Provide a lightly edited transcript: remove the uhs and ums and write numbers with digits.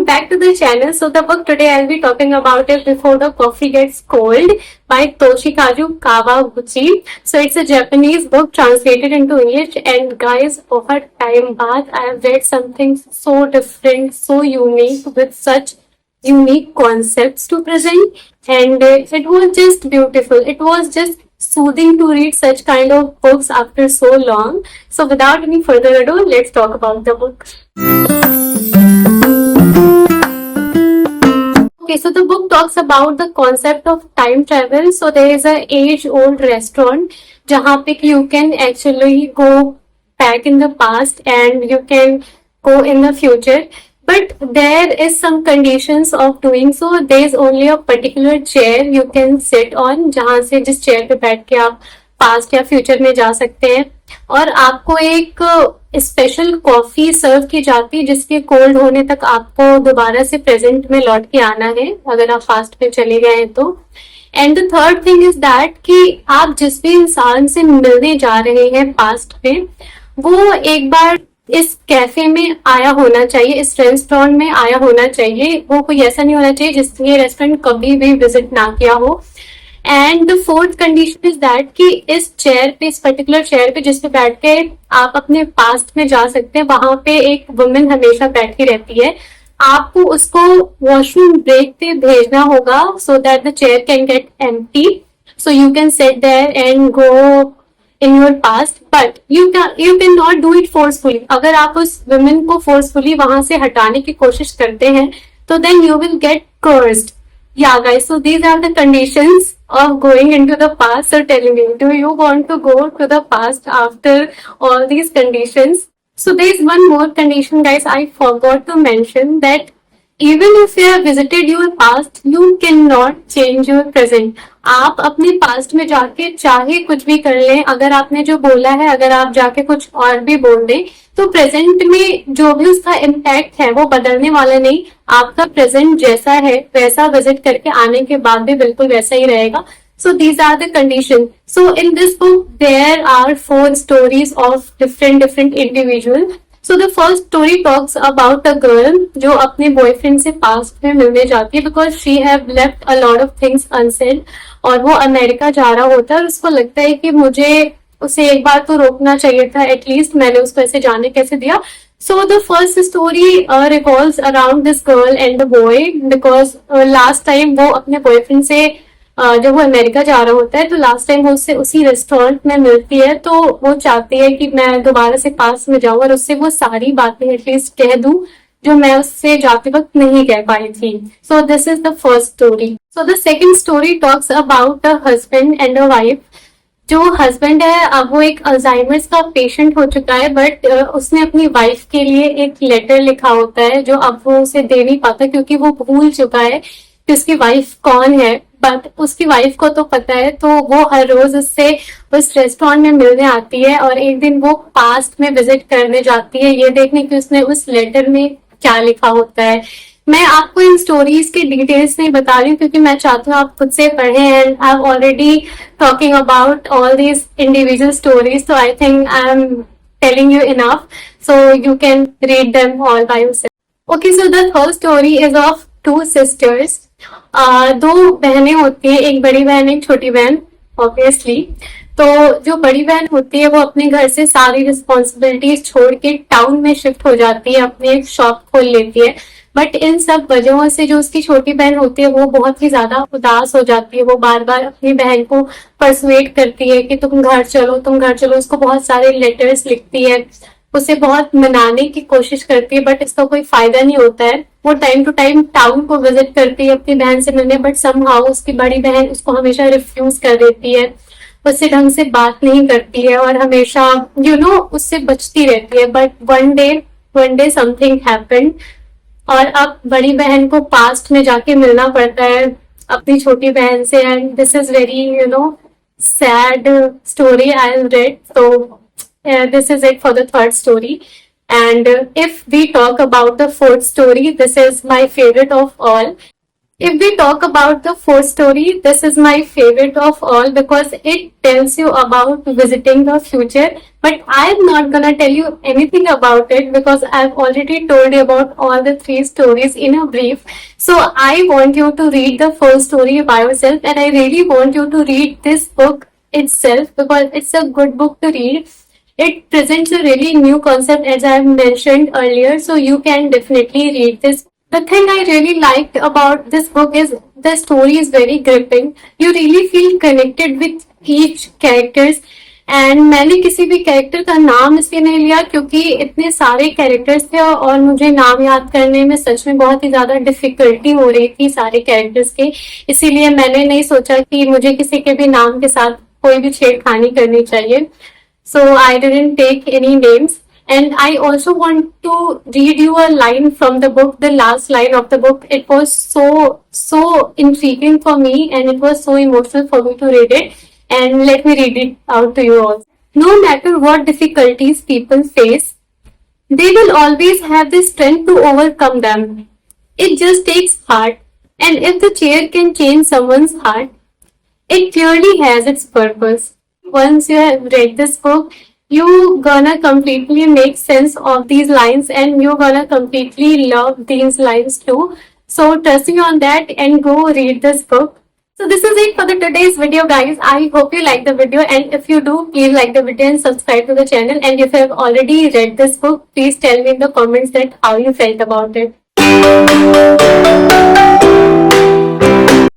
welcome back to the channel. So the book today I'll be talking about is Before the Coffee Gets Cold by Toshikazu Kawaguchi. So it's a Japanese book translated into English, and guys, बहुत time बाद I have read something so different, so unique with such unique concepts to present, and it was just beautiful. It was just soothing to read such kind of books after so long. So without any further ado, let's talk about the book. Okay, so the book talks about the concept of time travel. So there is a age-old restaurant जहाँ पे you can actually go back in the past and you can go in the future. But there is some conditions of doing so. There is only a particular chair you can sit on, जहाँ से जिस chair पे बैठ के आप past या future में जा सकते हैं, और आपको एक स्पेशल कॉफी सर्व की जाती है जिसके कोल्ड होने तक आपको दोबारा से प्रेजेंट में लौट के आना है अगर आप फास्ट में चले गए हैं तो. And the third thing is that कि आप जिस भी इंसान से मिलने जा रहे हैं पास्ट में, वो एक बार इस कैफे में आया होना चाहिए, इस रेस्टोरेंट में आया होना चाहिए. वो कोई ऐसा नहीं होना चाहिए जिसने रेस्टोरेंट कभी भी विजिट ना किया हो. And the fourth condition is that कि इस चेयर पे, इस पर्टिकुलर चेयर पे जिस पे बैठ के आप अपने पास्ट में जा सकते हैं, वहां पे एक वुमेन हमेशा बैठी रहती है. आपको उसको वॉशरूम ब्रेक पे भेजना होगा so that the chair can get empty, so you can sit there and go in your past. But you can not do it forcefully. अगर आप उस वुमेन को फोर्सफुली वहां से हटाने की कोशिश करते हैं तो then you will get cursed. Yeah, guys, so these are the conditions of going into the past. So tell me, do you want to go to the past after all these conditions? So there is one more condition, guys, I forgot to mention, that even if you have visited your past, you cannot change your present. आप अपने past में जाके चाहे कुछ भी कर लें, अगर आपने जो बोला है, अगर आप जाके कुछ और भी बोल दें, तो प्रेजेंट में जो भी उसका इम्पैक्ट है वो बदलने वाला नहीं. आपका प्रेजेंट जैसा है वैसा विजिट करके आने के बाद भी बिल्कुल वैसा ही रहेगा. So these are the conditions. So in this book there are 4 stories of different individuals. So the first story talks about a girl जो अपने बॉयफ्रेंड से पास्ट में मिलने जाती है because she have left a lot of things unsaid, और वो America जा रहा होता है और उसको लगता है कि मुझे उसे एक बार तो रोकना चाहिए था, एटलीस्ट मैंने उसको ऐसे जाने कैसे दिया. So the first story revolves around this girl and the boy because last time वो अपने बॉयफ्रेंड से जब वो अमेरिका जा रहा होता है तो लास्ट टाइम वो उससे उसी रेस्टोरेंट में मिलती है, तो वो चाहती है कि मैं दोबारा से पास में जाऊं और उससे वो सारी बातें एटलीस्ट कह दूं जो मैं उससे जाते वक्त नहीं कह पाई थी. So this is the first story. So the second story talks about a husband and a wife. जो हस्बैंड है अब वो एक अल्जाइमर्स का पेशेंट हो चुका है, बट उसने अपनी वाइफ के लिए एक लेटर लिखा होता है जो अब वो उसे दे नहीं पाता क्योंकि वो भूल चुका है कि उसकी वाइफ कौन है. बट उसकी वाइफ को तो पता है, तो वो हर रोज उससे उस रेस्टोरेंट में मिलने आती है और एक दिन वो पास्ट में विजिट करने जाती है ये देखने कि उसने उस लेटर में क्या लिखा होता है. मैं आपको इन स्टोरीज के डिटेल्स नहीं बता रही हूँ क्योंकि मैं चाहती हूँ आप खुद से पढ़ें, and I am already talking about all these individual stories, so I think I am telling you enough, so you can read them all by yourself. Okay, so the third story is of 2 sisters. 2 बहनें होती हैं, एक बड़ी बहन एक छोटी बहन obviously. तो जो बड़ी बहन होती है वो अपने घर से सारी रिस्पॉन्सिबिलिटीज छोड़ के टाउन में शिफ्ट हो जाती है, अपनी एक शॉप खोल लेती है. बट इन सब वजहों से जो उसकी छोटी बहन होती है वो बहुत ही ज्यादा उदास हो जाती है. वो बार बार अपनी बहन को परसुएट करती है कि तुम घर चलो, तुम घर चलो. उसको बहुत सारे लेटर्स लिखती है, उसे बहुत मनाने की कोशिश करती है, बट इसका कोई फायदा नहीं होता है. वो टाइम टू टाइम टाउन को विजिट करती है अपनी बहन से मिलने, बट समहाउ उसकी बड़ी बहन उसको हमेशा रिफ्यूज कर देती है, उससे ढंग से बात नहीं करती है और हमेशा उससे बचती रहती है. But one day something happened और अब बड़ी बहन को पास्ट में जाके मिलना पड़ता है अपनी छोटी बहन से. And this is very sad story I read. So this is it for the third story. And if we talk about the fourth story, this is my favorite of all. If we talk about the fourth story, this is my favorite of all because it tells you about visiting the future. But I'm not gonna tell you anything about it because I've already told you about all the three stories in a brief. So I want you to read the first story by yourself, and I really want you to read this book itself because it's a good book to read. It presents a really new concept as I've mentioned earlier, so you can definitely read this. The thing I really liked about this book is the story is very gripping. You really feel connected with each characters. And मैंने किसी भी character का नाम इसलिए नहीं लिया क्योंकि इतने सारे कैरेक्टर्स थे और मुझे नाम याद करने में सच में बहुत ही ज्यादा डिफिकल्टी हो रही थी सारे कैरेक्टर्स के, इसीलिए मैंने नहीं सोचा कि मुझे किसी के भी नाम के साथ कोई भी छेड़खानी करनी चाहिए. So I didn't take any names. And I also want to read you a line from the book, the last line of the book. It was so intriguing for me and it was so emotional for me to read it. And let me read it out to you all. No matter what difficulties people face, they will always have the strength to overcome them. It just takes heart. And if the chair can change someone's heart, it clearly has its purpose. Once you have read this book, you gonna completely make sense of these lines and you're gonna completely love these lines too. So trust me on that and go read this book. So this is it for the today's video, guys. I hope you like the video, and if you do, please like the video and subscribe to the channel. And if you have already read this book, please tell me in the comments that how you felt about it.